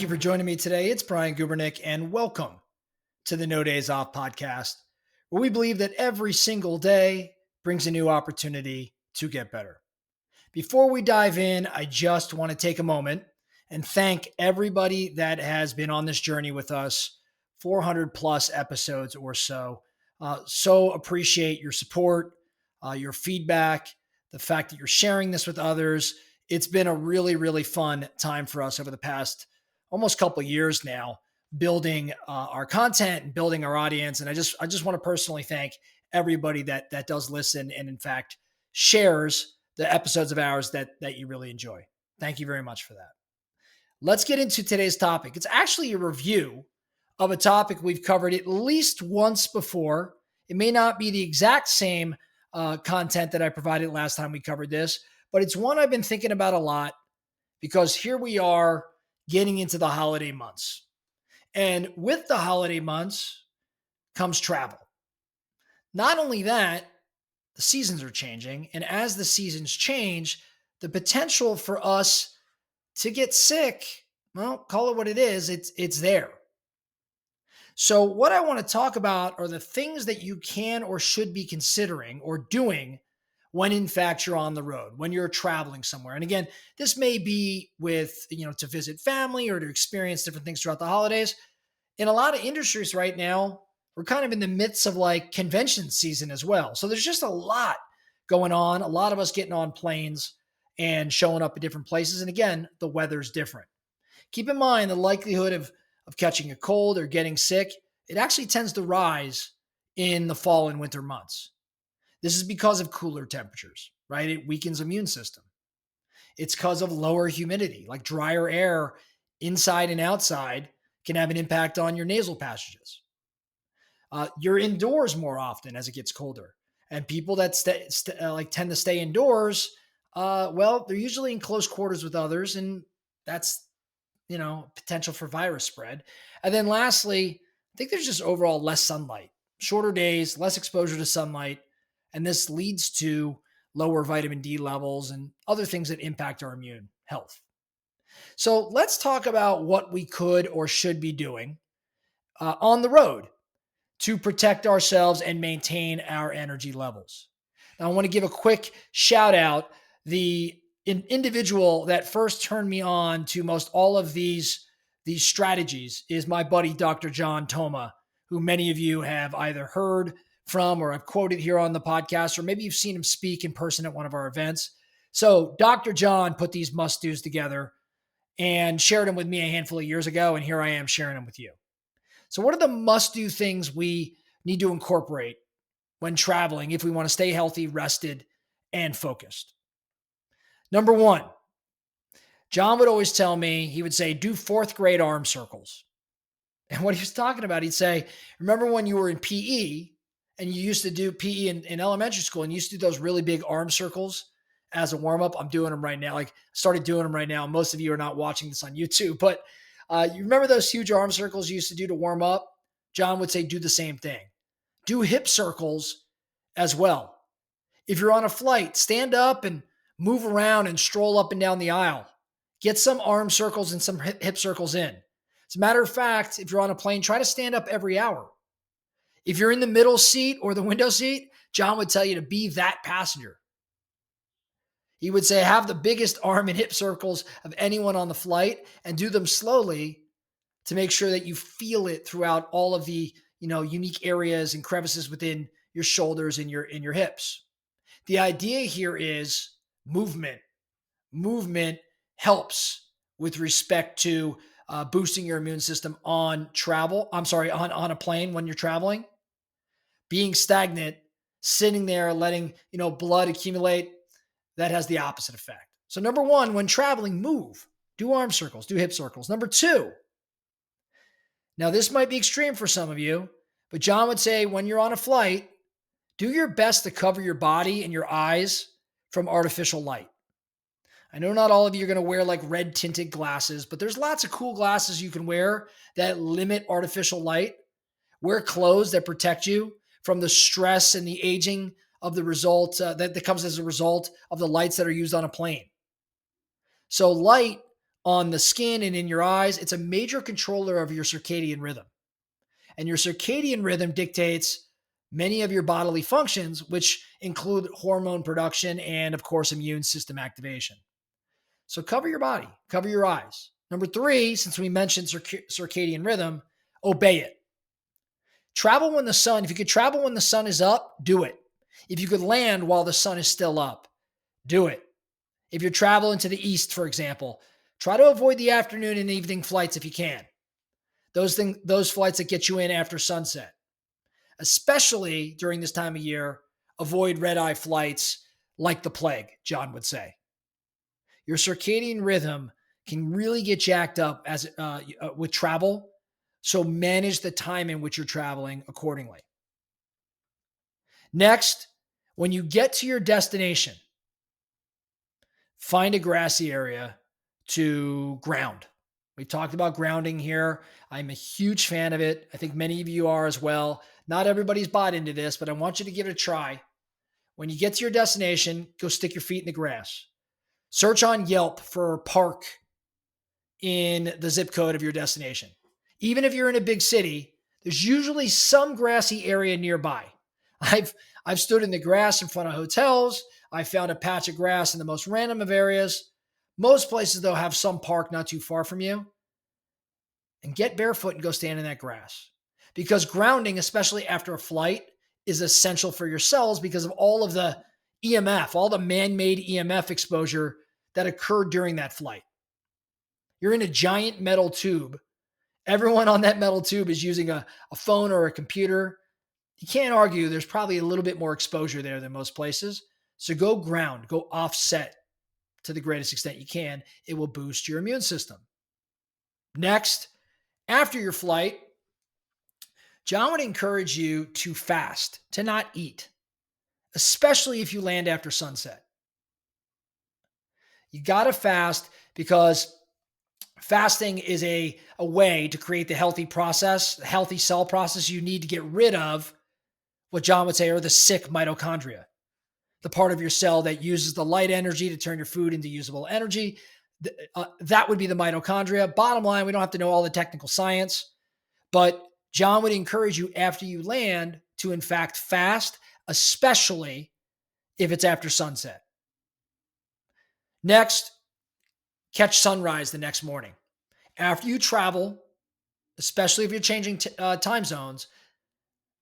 Thank you for joining me today. It's Brian Gubernick, and welcome to the No Days Off podcast, where we believe that every single day brings a new opportunity to get better. Before we dive in, I just want to take a moment and thank everybody that has been on this journey with us, 400 plus episodes or so. So appreciate your support, your feedback, the fact that you're sharing this with others. It's been a really, really fun time for us over the past almost couple of years now, building our content and building our audience. And I just want to personally thank everybody that does listen and in fact shares the episodes of ours that you really enjoy. Thank you very much for that. Let's get into today's topic. It's actually a review of a topic we've covered at least once before. It may not be the exact same content that I provided last time we covered this, but it's one I've been thinking about a lot because here we are getting into the holiday months. And with the holiday months comes travel. Not only that, the seasons are changing. And as the seasons change, the potential for us to get sick, well, call it what it is, it's there. So what I want to talk about are the things that you can or should be considering or doing when in fact you're on the road, when you're traveling somewhere. And again, this may be with, to visit family or to experience different things throughout the holidays. In a lot of industries right now, we're kind of in the midst of like convention season as well. So there's just a lot going on, a lot of us getting on planes and showing up at different places. And again, the weather's different. Keep in mind the likelihood of catching a cold or getting sick, it actually tends to rise in the fall and winter months. This is because of cooler temperatures, right? It weakens immune system. It's because of lower humidity, like drier air inside and outside can have an impact on your nasal passages. You're indoors more often as it gets colder. And people that tend to stay indoors, they're usually in close quarters with others, and that's potential for virus spread. And then lastly, I think there's just overall less sunlight, shorter days, less exposure to sunlight. And this leads to lower vitamin D levels and other things that impact our immune health. So let's talk about what we could or should be doing on the road to protect ourselves and maintain our energy levels. Now, I want to give a quick shout out. The individual that first turned me on to most all of these strategies is my buddy, Dr. John Toma, who many of you have either heard from or I've quoted here on the podcast, or maybe you've seen him speak in person at one of our events. So Dr. John put these must-dos together and shared them with me a handful of years ago, and here I am sharing them with you. So what are the must-do things we need to incorporate when traveling if we want to stay healthy, rested, and focused? Number one, John would always tell me, he would say, do fourth grade arm circles. And what he was talking about, he'd say, remember when you were in PE and you used to do PE in elementary school and you used to do those really big arm circles as a warm-up? I'm doing them right now. Like started doing them right now. Most of you are not watching this on YouTube, but you remember those huge arm circles you used to do to warm up? John would say, do the same thing. Do hip circles as well. If you're on a flight, stand up and move around and stroll up and down the aisle. Get some arm circles and some hip circles in. As a matter of fact, if you're on a plane, try to stand up every hour. If you're in the middle seat or the window seat, John would tell you to be that passenger. He would say, have the biggest arm and hip circles of anyone on the flight and do them slowly to make sure that you feel it throughout all of the, unique areas and crevices within your shoulders and your hips. The idea here is movement. Movement helps with respect to boosting your immune system on a plane when you're traveling. Being stagnant, sitting there, letting, blood accumulate, that has the opposite effect. So number one, when traveling, move. Do arm circles, do hip circles. Number two, now this might be extreme for some of you, but John would say when you're on a flight, do your best to cover your body and your eyes from artificial light. I know not all of you are going to wear like red tinted glasses, but there's lots of cool glasses you can wear that limit artificial light. Wear clothes that protect you from the stress and the aging of the result that comes as a result of the lights that are used on a plane. So light on the skin and in your eyes. It's a major controller of your circadian rhythm. And your circadian rhythm dictates many of your bodily functions, which include hormone production and, of course, immune system activation. So cover your body, cover your eyes. Number three, since we mentioned circadian rhythm, obey it. Travel when the sun, if you could travel when the sun is up, do it. If you could land while the sun is still up, do it. If you're traveling to the east, for example, try to avoid the afternoon and evening flights if you can. Those flights that get you in after sunset, especially during this time of year, avoid red-eye flights like the plague, John would say. Your circadian rhythm can really get jacked up with travel, so manage the time in which you're traveling accordingly. Next, when you get to your destination, find a grassy area to ground. We talked about grounding here. I'm a huge fan of it. I think many of you are as well. Not everybody's bought into this, but I want you to give it a try. When you get to your destination, go stick your feet in the grass. Search on Yelp for a park in the zip code of your destination. Even if you're in a big city, there's usually some grassy area nearby. I've stood in the grass in front of hotels. I found a patch of grass in the most random of areas. Most places, though, have some park not too far from you. And get barefoot and go stand in that grass. Because grounding, especially after a flight, is essential for your cells because of all of the EMF, all the man-made EMF exposure that occurred during that flight. You're in a giant metal tube. Everyone on that metal tube is using a phone or a computer. You can't argue there's probably a little bit more exposure there than most places. So go ground, go offset to the greatest extent you can. It will boost your immune system. Next, after your flight, John would encourage you to fast, to not eat, especially if you land after sunset. You got to fast because fasting is a way to create the healthy process, the healthy cell process you need to get rid of what John would say are the sick mitochondria, the part of your cell that uses the light energy to turn your food into usable energy. That would be the mitochondria. Bottom line, we don't have to know all the technical science, but John would encourage you after you land to, in fact, fast, especially if it's after sunset. Next, catch sunrise the next morning. After you travel, especially if you're changing time zones,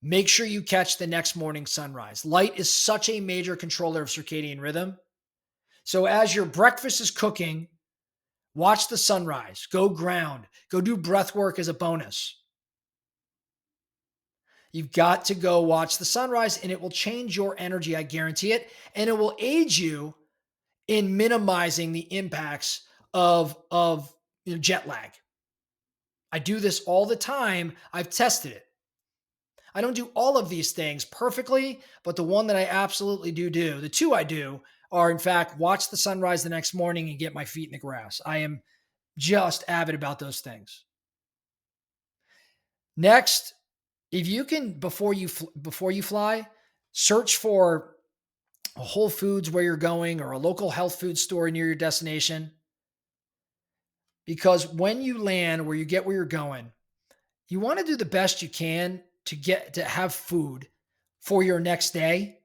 make sure you catch the next morning sunrise. Light is such a major controller of circadian rhythm. So as your breakfast is cooking, watch the sunrise, go ground, go do breath work as a bonus. You've got to go watch the sunrise and it will change your energy, I guarantee it. And it will aid you in minimizing the impacts of jet lag. I do this all the time. I've tested it. I don't do all of these things perfectly, but the one that I absolutely do, the two I do are, in fact, watch the sunrise the next morning and get my feet in the grass. I am just avid about those things. Next, if you can, before you fly, search for a Whole Foods where you're going or a local health food store near your destination. Because when you land where you're going, you want to do the best you can to have food for your next day.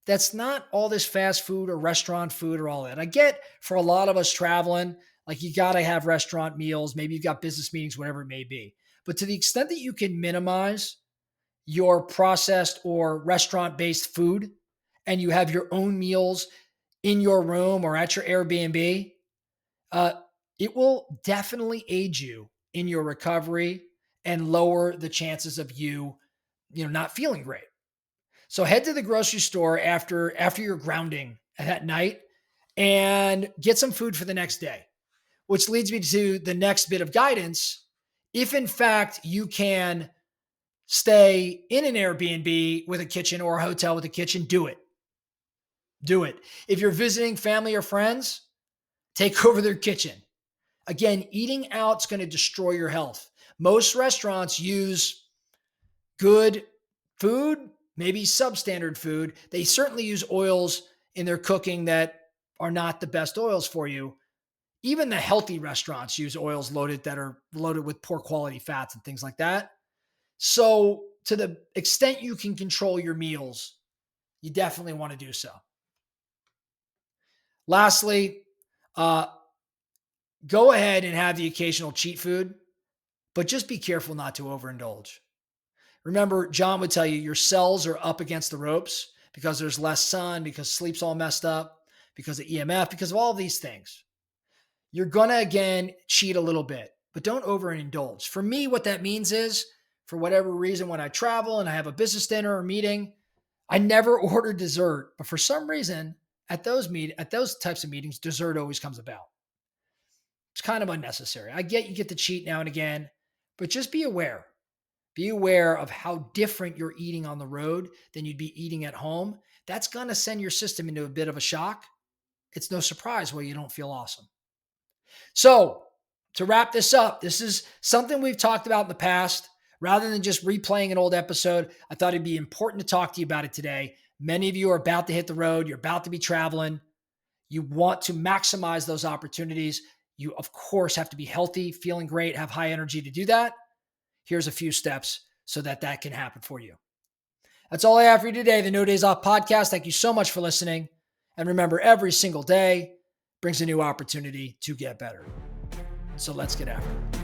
That's not all this fast food or restaurant food or all that. I get for a lot of us traveling, like you got to have restaurant meals. Maybe you've got business meetings, whatever it may be. But to the extent that you can minimize your processed or restaurant-based food and you have your own meals in your room or at your Airbnb, it will definitely aid you in your recovery and lower the chances of you not feeling great. So head to the grocery store after your grounding at night and get some food for the next day, which leads me to the next bit of guidance. If in fact you can stay in an Airbnb with a kitchen or a hotel with a kitchen, do it. Do it. If you're visiting family or friends, take over their kitchen. Again, eating out's going to destroy your health. Most restaurants use good food, maybe substandard food. They certainly use oils in their cooking that are not the best oils for you. Even the healthy restaurants use oils that are loaded with poor quality fats and things like that. So, to the extent you can control your meals, you definitely want to do so. Lastly, uh, go ahead and have the occasional cheat food, but just be careful not to overindulge. Remember, John would tell you your cells are up against the ropes because there's less sun, because sleep's all messed up, because of EMF, because of all of these things. You're going to, again, cheat a little bit, but don't overindulge. For me, what that means is, for whatever reason, when I travel and I have a business dinner or meeting, I never order dessert. But for some reason, at those types of meetings, dessert always comes about. It's kind of unnecessary. I get you get to cheat now and again, but just be aware. Be aware of how different you're eating on the road than you'd be eating at home. That's going to send your system into a bit of a shock. It's no surprise why you don't feel awesome. So, to wrap this up, this is something we've talked about in the past. Rather than just replaying an old episode, I thought it'd be important to talk to you about it today. Many of you are about to hit the road. You're about to be traveling. You want to maximize those opportunities. You, of course, have to be healthy, feeling great, have high energy to do that. Here's a few steps so that that can happen for you. That's all I have for you today, the No Days Off podcast. Thank you so much for listening. And remember, every single day brings a new opportunity to get better. So let's get after it.